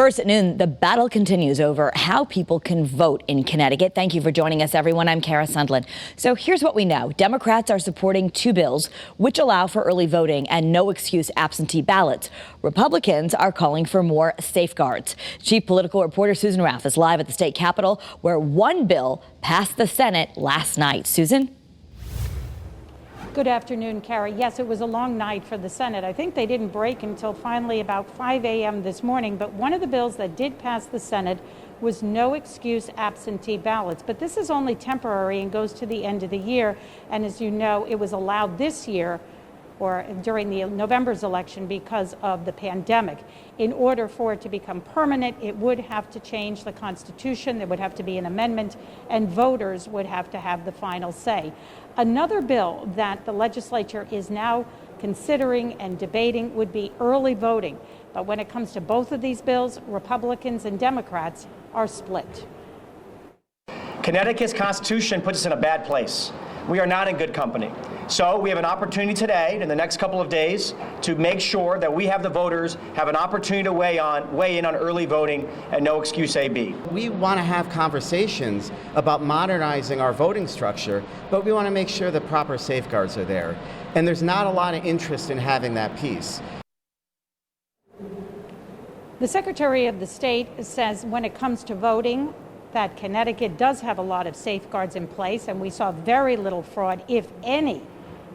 First at noon, the battle continues over how people can vote in Connecticut. Thank you for joining us, everyone. I'm Kara Sundlin. So here's what we know. Democrats are supporting two bills which allow for early voting and no excuse absentee ballots. Republicans are calling for more safeguards. Chief political reporter Susan Raff is live at the state capitol, where one bill passed the Senate last night. Susan? Good afternoon, Kara. Yes, it was a long night for the Senate. I think they didn't break until finally about 5 a.m. this morning. But one of the bills that did pass the Senate was no excuse absentee ballots. But this is only temporary and goes to the end of the year. And as you know, it was allowed this year or during the November's election because of the pandemic. In order for it to become permanent, it would have to change the Constitution. There would have to be an amendment, and voters would have to have the final say. Another bill that the legislature is now considering and debating would be early voting. But when it comes to both of these bills, Republicans and Democrats are split. Connecticut's Constitution puts us in a bad place. We are not in good company. So we have an opportunity today, in the next couple of days, to make sure that we have the voters have an opportunity to weigh in on early voting and no excuse AB. We want to have conversations about modernizing our voting structure, but we want to make sure the proper safeguards are there. And there's not a lot of interest in having that piece. The Secretary of the State says when it comes to voting, that Connecticut does have a lot of safeguards in place, and we saw very little fraud, if any,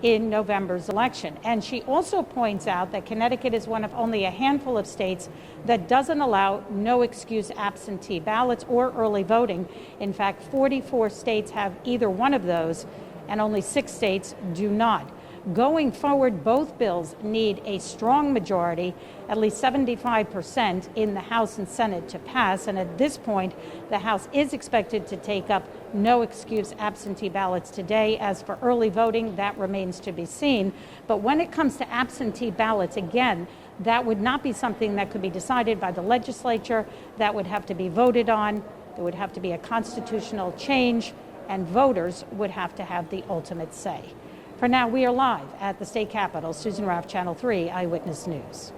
in November's election. And she also points out that Connecticut is one of only a handful of states that doesn't allow no excuse absentee ballots or early voting. In fact, 44 states have either one of those, and only 6 states do not. Going forward, both bills need a strong majority, at least 75% in the House and Senate to pass. And at this point, the House is expected to take up no excuse absentee ballots today. As for early voting, that remains to be seen. But when it comes to absentee ballots, again, that would not be something that could be decided by the legislature. That would have to be voted on. There would have to be a constitutional change, and voters would have to have the ultimate say. For now, we are live at the state capitol. Susan Raff, Channel 3 Eyewitness News.